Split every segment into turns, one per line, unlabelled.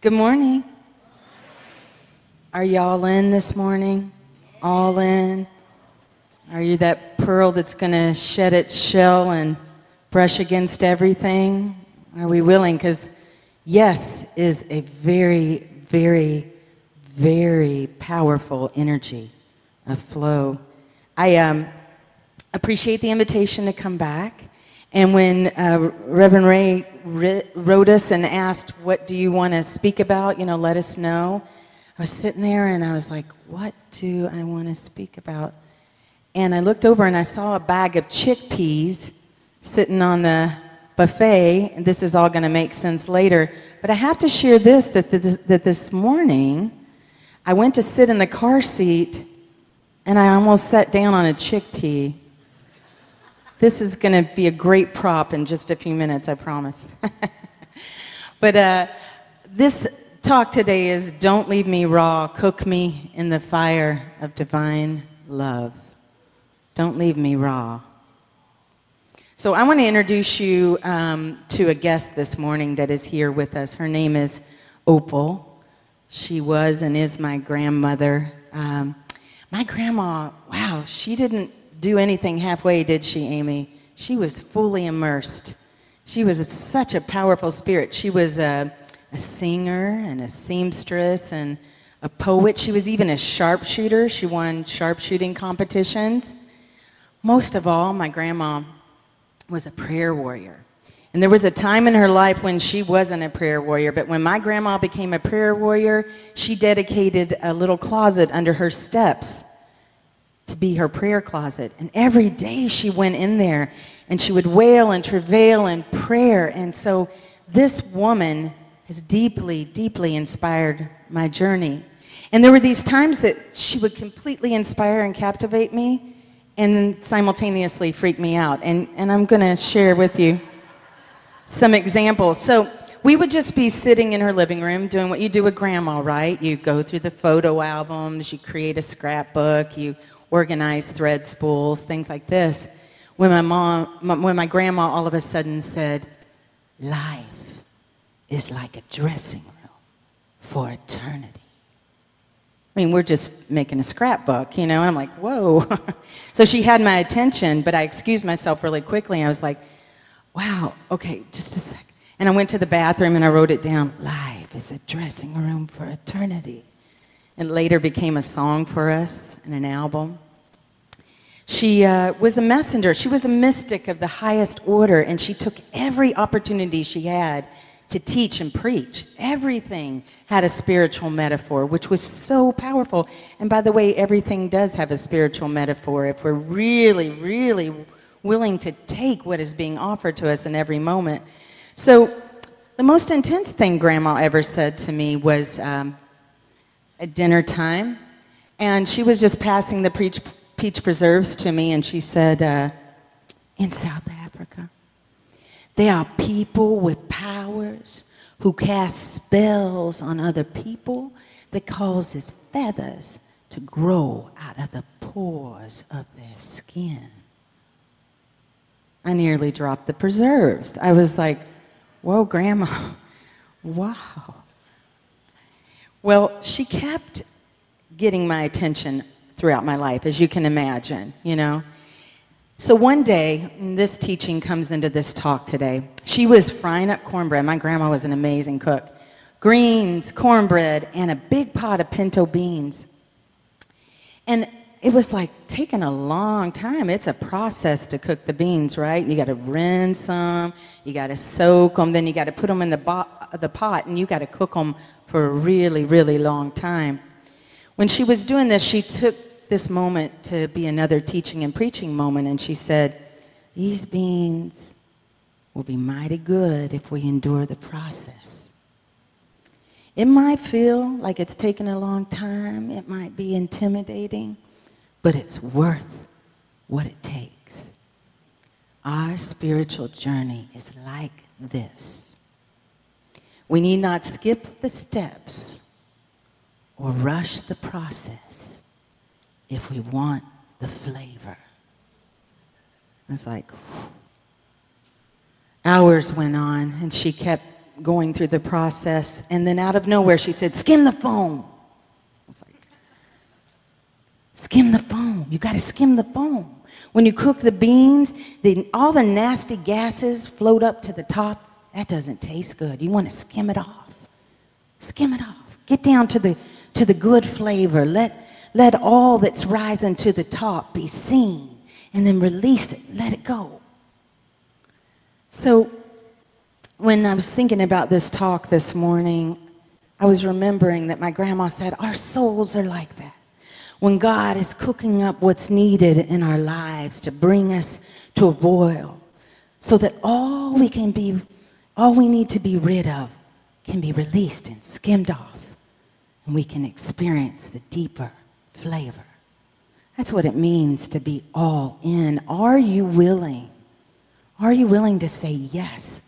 Good morning. Are y'all in this morning? All in? Are you that pearl that's going to shed its shell and brush against everything? Are we willing? Because yes is a very, very, very powerful energy of flow. I appreciate the invitation to come back. And when Reverend Ray wrote us and asked, what do you want to speak about? Let us know. I was sitting there and I was like, what do I want to speak about? And I looked over and I saw a bag of chickpeas sitting on the buffet. And this is all going to make sense later. But I have to share this, that this morning, I went to sit in the car seat and I almost sat down on a chickpea. This is going to be a great prop in just a few minutes, I promise. But this talk today is Don't Leave Me Raw, Cook Me in the Fire of Divine Love. Don't leave me raw. So I want to introduce you to a guest this morning that is here with us. Her name is Opal. She was and is my grandmother. My grandma, wow, she didn't do anything halfway, did she, Amy? She was fully immersed. She was such a powerful spirit. She was a singer and a seamstress and a poet. She was even a sharpshooter. She won sharpshooting competitions. Most of all, my grandma was a prayer warrior. And there was a time in her life when she wasn't a prayer warrior, but when my grandma became a prayer warrior, she dedicated a little closet under her steps to be her prayer closet. And every day she went in there and she would wail and travail in prayer. And so this woman has deeply, deeply inspired my journey. And there were these times that she would completely inspire and captivate me and then simultaneously freak me out. And I'm going to share with you some examples. So we would just be sitting in her living room doing what you do with grandma, right? You go through the photo albums, you create a scrapbook, you organize thread spools, things like this. When my grandma all of a sudden said, life is like a dressing room for eternity. I mean, we're just making a scrapbook, and I'm like, whoa. So she had my attention, but I excused myself really quickly. I was like, wow, okay, just a sec. And I went to the bathroom and I wrote it down. Life is a dressing room for eternity. And later became a song for us and an album. She was a messenger. She was a mystic of the highest order, and she took every opportunity she had to teach and preach. Everything had a spiritual metaphor, which was so powerful. And by the way, everything does have a spiritual metaphor if we're really, really willing to take what is being offered to us in every moment. So the most intense thing Grandma ever said to me was at dinner time, and she was just passing the peach preserves to me, and she said, in South Africa, there are people with powers who cast spells on other people that causes feathers to grow out of the pores of their skin. I nearly dropped the preserves. I was like, whoa, Grandma, wow. Well, she kept getting my attention throughout my life, as you can imagine, So one day, and this teaching comes into this talk today, she was frying up cornbread. My grandma was an amazing cook. Greens, cornbread, and a big pot of pinto beans. And it was like taking a long time. It's a process to cook the beans, right? You got to rinse them, you got to soak them, then you got to put them in the pot, and you got to cook them for a really, really long time. When she was doing this, she took this moment to be another teaching and preaching moment, and she said, these beans will be mighty good if we endure the process. It might feel like it's taken a long time, it might be intimidating, but it's worth what it takes. Our spiritual journey is like this. We need not skip the steps or rush the process if we want the flavor. It's like, whew. Hours went on, and she kept going through the process, and then out of nowhere she said, "Skim the foam." I was like, skim the foam. You got to skim the foam. When you cook the beans, all the nasty gases float up to the top. That doesn't taste good. You want to skim it off. Skim it off. Get down to the good flavor. Let all that's rising to the top be seen, and then release it. Let it go. So when I was thinking about this talk this morning, I was remembering that my grandma said, our souls are like that. When God is cooking up what's needed in our lives to bring us to a boil, so that all we need to be rid of can be released and skimmed off, and we can experience the deeper flavor. That's what it means to be all in. Are you willing? Are you willing to say yes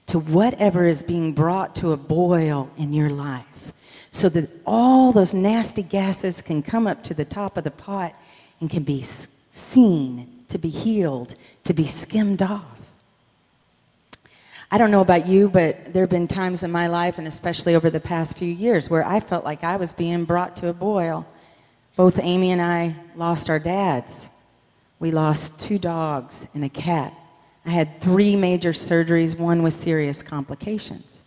to whatever is being brought to a boil in your life, so that all those nasty gases can come up to the top of the pot and can be seen, to be healed, to be skimmed off? I don't know about you, but there have been times in my life, and especially over the past few years, where I felt like I was being brought to a boil. Both Amy and I lost our dads. We lost 2 dogs and a cat. I had 3 major surgeries, one with serious complications.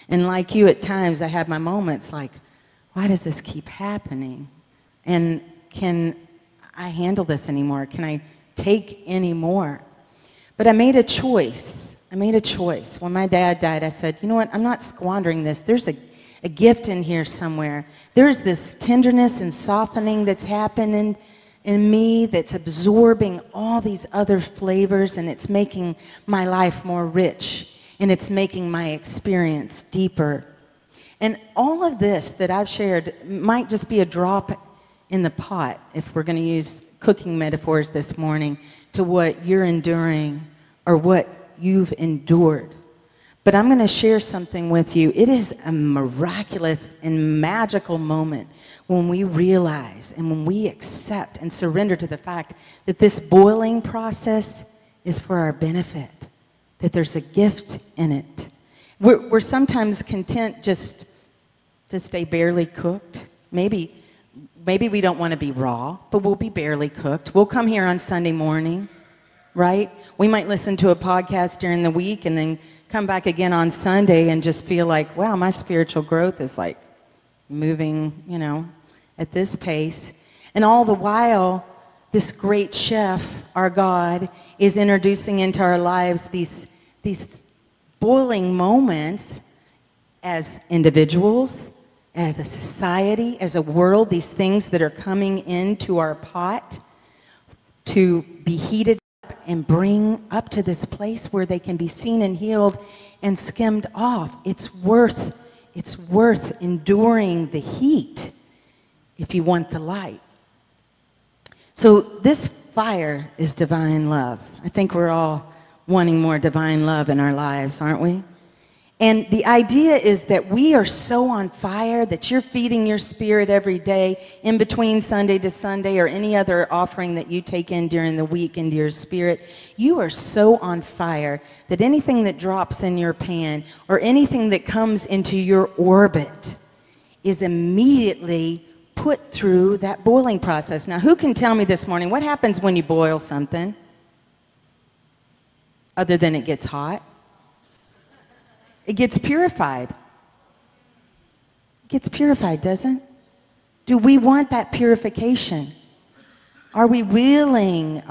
And like you, at times I have my moments like, why does this keep happening? And can I handle this anymore? Can I take any more? But I made a choice. When my dad died, I said, you know what? I'm not squandering this. There's a gift in here somewhere. There's this tenderness and softening that's happening in me that's absorbing all these other flavors, and it's making my life more rich, and it's making my experience deeper. And all of this that I've shared might just be a drop in the pot, if we're going to use cooking metaphors this morning, to what you're enduring or what you've endured. But I'm going to share something with you. It is a miraculous and magical moment when we realize and when we accept and surrender to the fact that this boiling process is for our benefit, that there's a gift in it. We're sometimes content just to stay barely cooked. Maybe we don't want to be raw, but we'll be barely cooked. We'll come here on Sunday morning, right? We might listen to a podcast during the week and then come back again on Sunday and just feel like, wow, my spiritual growth is like moving, at this pace. And all the while, this great chef, our God, is introducing into our lives these boiling moments as individuals, as a society, as a world, these things that are coming into our pot to be heated up and bring up to this place where they can be seen and healed and skimmed off. It's worth enduring the heat if you want the light. So this fire is divine love. I think we're all wanting more divine love in our lives, aren't we? And the idea is that we are so on fire that you're feeding your spirit every day in between Sunday to Sunday or any other offering that you take in during the week into your spirit. You are so on fire that anything that drops in your pan or anything that comes into your orbit is immediately put through that boiling process. Now, who can tell me this morning what happens when you boil something other than it gets hot? It gets purified. It gets purified, doesn't it? Do we want that purification? Are we willing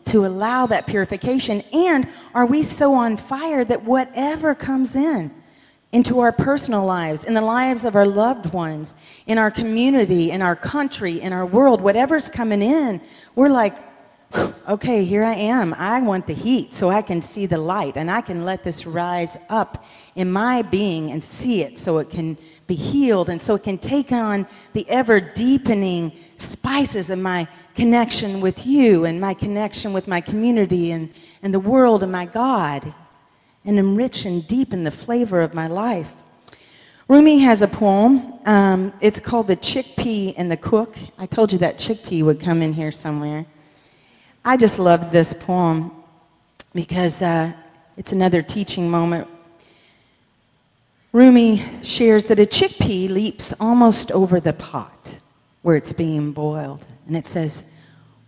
to allow that purification? And are we so on fire that whatever comes into our personal lives, in the lives of our loved ones, in our community, in our country, in our world, whatever's coming in, we're like, okay, here I am. I want the heat so I can see the light, and I can let this rise up in my being and see it so it can be healed, and so it can take on the ever-deepening spices of my connection with you and my connection with my community and the world and my God, and enrich and deepen the flavor of my life. Rumi has a poem. It's called The Chickpea and the Cook. I told you that chickpea would come in here somewhere. I just love this poem because it's another teaching moment. Rumi shares that a chickpea leaps almost over the pot where it's being boiled. And it says,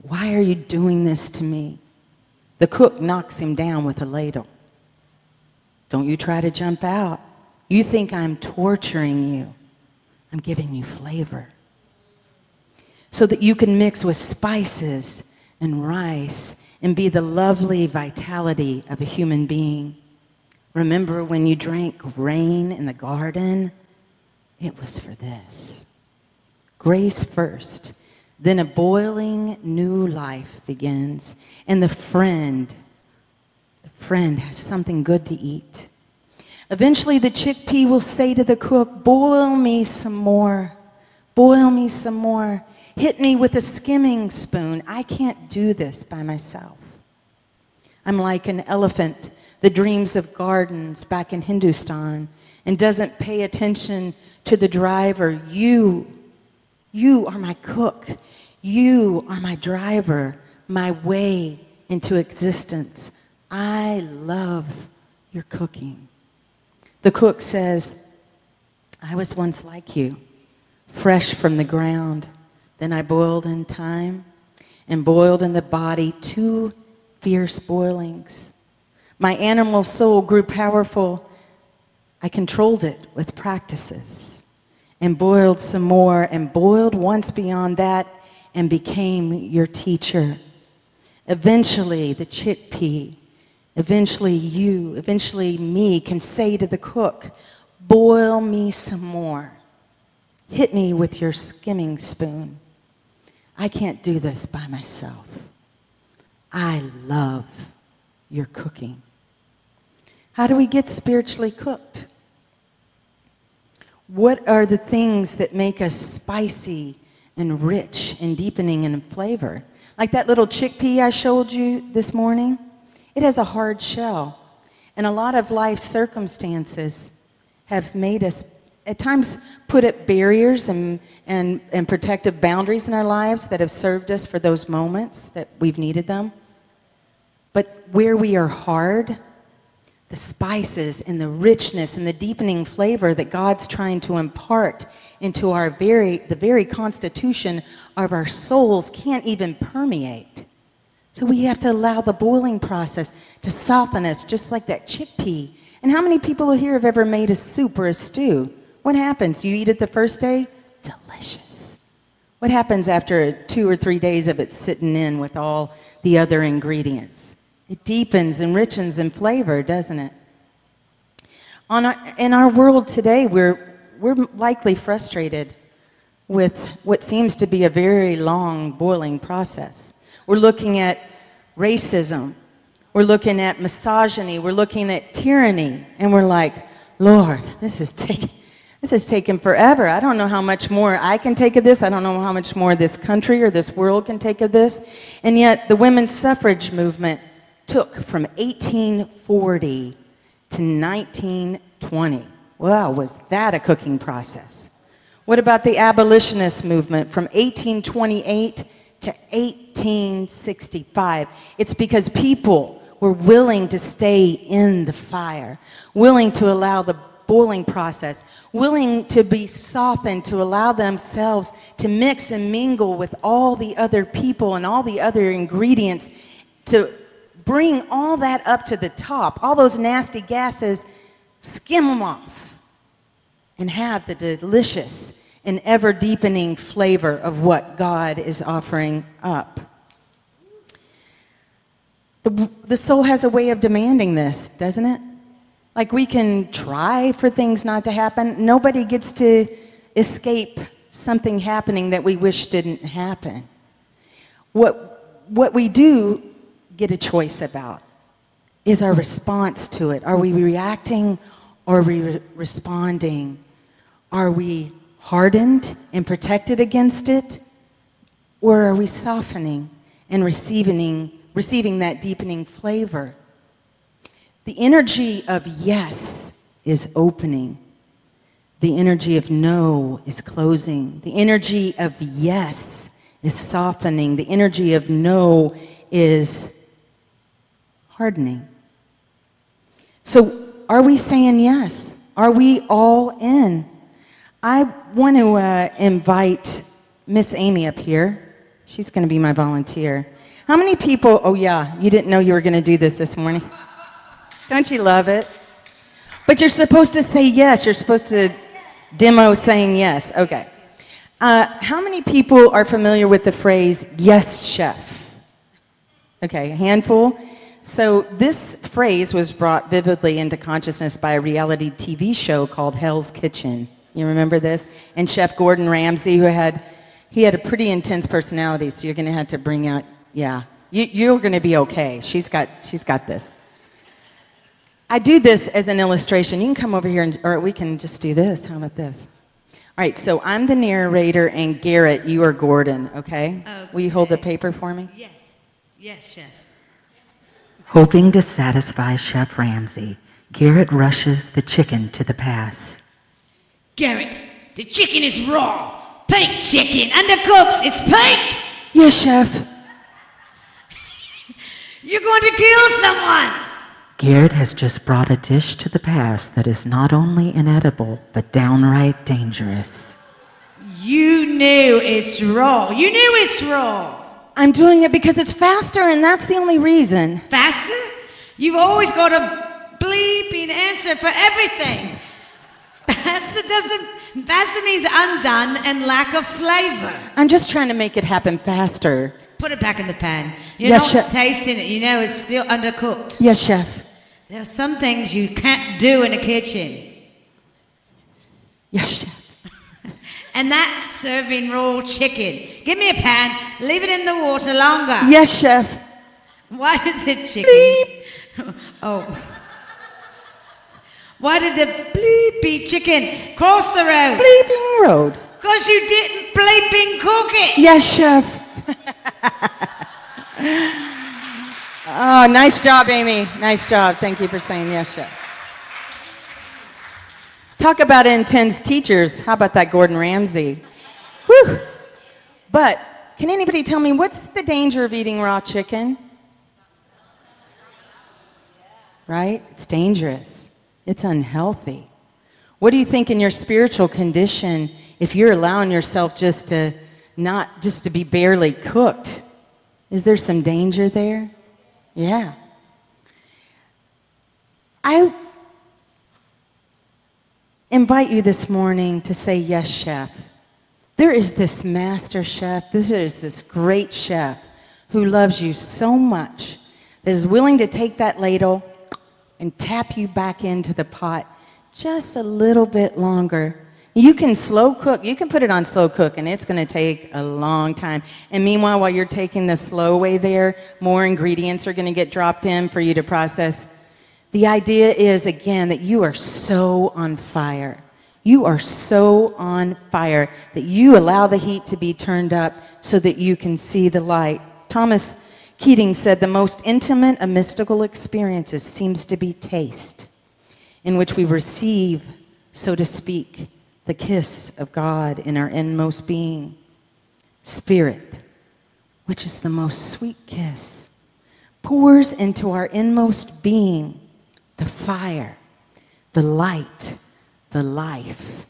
"Why are you doing this to me?" The cook knocks him down with a ladle. "Don't you try to jump out. You think I'm torturing you. I'm giving you flavor so that you can mix with spices and rice and be the lovely vitality of a human being. Remember when you drank rain in the garden? It was for this. Grace first, then a boiling new life begins, and the friend has something good to eat. Eventually the chickpea will say to the cook, "Boil me some more. Boil me some more. Hit me with a skimming spoon. I can't do this by myself." I'm like an elephant that dreams of gardens back in Hindustan and doesn't pay attention to the driver. You are my cook. You are my driver, my way into existence. I love your cooking. The cook says, "I was once like you, fresh from the ground. Then I boiled in time and boiled in the body 2 fierce boilings. My animal soul grew powerful. I controlled it with practices and boiled some more and boiled once beyond that and became your teacher. Eventually, the chickpea, eventually you, eventually me can say to the cook, 'Boil me some more. Hit me with your skimming spoon. I can't do this by myself. I love your cooking.'" How do we get spiritually cooked? What are the things that make us spicy and rich and deepening in flavor? Like that little chickpea I showed you this morning, it has a hard shell. And a lot of life circumstances have made us, at times, put up barriers and protective boundaries in our lives that have served us for those moments that we've needed them. But where we are hard, the spices and the richness and the deepening flavor that God's trying to impart into the very constitution of our souls can't even permeate. So we have to allow the boiling process to soften us, just like that chickpea. And how many people here have ever made a soup or a stew? What happens? You eat it the first day? Delicious. What happens after 2 or 3 days of it sitting in with all the other ingredients? It deepens and enriches in flavor, doesn't it? In our world today, we're likely frustrated with what seems to be a very long boiling process. We're looking at racism. We're looking at misogyny. We're looking at tyranny. And we're like, "Lord, this is taking forever. I don't know how much more I can take of this. I don't know how much more this country or this world can take of this." And yet the women's suffrage movement took from 1840 to 1920. Wow, was that a cooking process? What about the abolitionist movement from 1828 to 1865? It's because people were willing to stay in the fire, willing to allow the boiling process, willing to be softened, to allow themselves to mix and mingle with all the other people and all the other ingredients, to bring all that up to the top, all those nasty gases, skim them off, and have the delicious and ever-deepening flavor of what God is offering up. The soul has a way of demanding this, doesn't it? Like we can try for things not to happen. Nobody gets to escape something happening that we wish didn't happen. What we do get a choice about is our response to it. Are we reacting or are we responding? Are we hardened and protected against it? Or are we softening and receiving that deepening flavor? The energy of yes is opening. The energy of no is closing. The energy of yes is softening. The energy of no is hardening. So are we saying yes? Are we all in? I want to invite Miss Amy up here. She's going to be my volunteer. How many people, oh yeah, you didn't know you were going to do this morning. Don't you love it? But you're supposed to say yes. You're supposed to demo saying yes. Okay. How many people are familiar with the phrase, yes, chef? Okay, a handful. So this phrase was brought vividly into consciousness by a reality TV show called Hell's Kitchen. You remember this? And Chef Gordon Ramsay, he had a pretty intense personality, so you're going to have to bring out, yeah. You're going to be okay. She's got this. I do this as an illustration. You can come over here, or we can just do this. How about this? All right, so I'm the narrator, and Garrett, you are Gordon, okay? Will you hold the paper for me?
Yes. Yes, Chef.
Hoping to satisfy Chef Ramsay, Garrett rushes the chicken to the pass.
Garrett, the chicken is raw. Pink chicken, undercooked. It's pink.
Yes, Chef.
You're going to kill someone.
Garrett has just brought a dish to the pass that is not only inedible, but downright dangerous.
You knew it's raw. You knew it's raw.
I'm doing it because it's faster, and that's the only reason.
Faster? You've always got a bleeping answer for everything. Faster means undone and lack of flavor.
I'm just trying to make it happen faster.
Put it back in the pan. You're
Yes,
not
Chef.
tasting it. You know it's still undercooked.
Yes, Chef.
There are some things you can't do in a kitchen.
Yes, Chef.
And that's serving raw chicken. Give me a pan. Leave it in the water longer.
Yes, Chef.
Why did the chicken...
Bleep.
Oh. Why did the bleepy chicken cross the road?
Bleeping road.
Because you didn't bleeping cook it.
Yes, Chef. Oh, nice job, Amy. Nice job. Thank you for saying yes, Chef. Talk about intense teachers. How about that Gordon Ramsay? Whew. But can anybody tell me what's the danger of eating raw chicken? Right? It's dangerous. It's unhealthy. What do you think in your spiritual condition if you're allowing yourself just to be barely cooked? Is there some danger there? Yeah. I invite you this morning to say, yes, chef. There is this master chef, there is this great chef who loves you so much that is willing to take that ladle and tap you back into the pot just a little bit longer. You can slow cook. You can put it on slow cook, and it's going to take a long time. And meanwhile, while you're taking the slow way there, more ingredients are going to get dropped in for you to process. The idea is, again, that you are so on fire. You are so on fire that you allow the heat to be turned up so that you can see the light. Thomas Keating said the most intimate of mystical experiences seems to be taste, in which we receive, so to speak, the kiss of God in our inmost being. Spirit, which is the most sweet kiss, pours into our inmost being the fire, the light, the life,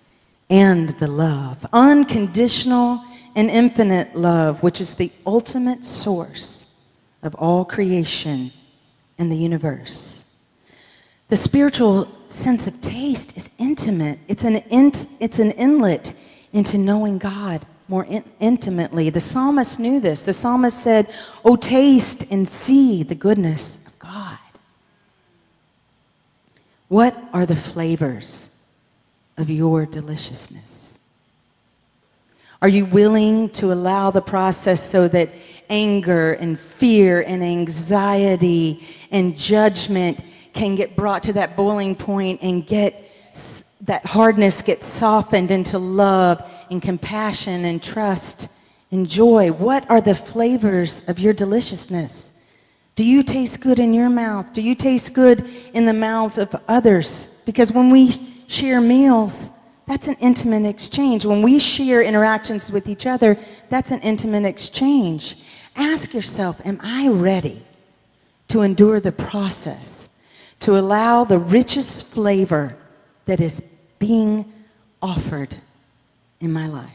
and the love. Unconditional and infinite love, which is the ultimate source of all creation and the universe. The spiritual sense of taste is intimate. It's an inlet into knowing God more intimately. The psalmist knew this. The psalmist said, "Oh, taste and see the goodness of God." What are the flavors of your deliciousness? Are you willing to allow the process so that anger and fear and anxiety and judgment can get brought to that boiling point and get that hardness gets softened into love and compassion and trust and joy? What are the flavors of your deliciousness? Do you taste good in your mouth? Do you taste good in the mouths of others? Because when we share meals, that's an intimate exchange. When we share interactions with each other, that's an intimate exchange. Ask yourself, am I ready to endure the process, to allow the richest flavor, that is being offered in my life.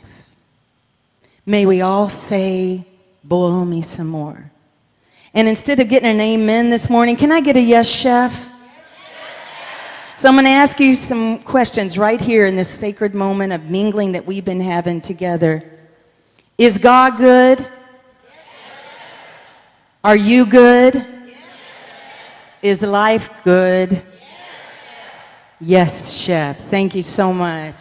May we all say, boil me some more. And instead of getting an amen this morning, can I get a yes, chef? So I'm going to ask you some questions right here in this sacred moment of mingling that we've been having together. Is God good? Are you good? Is life good? Yes, chef. Thank you so much.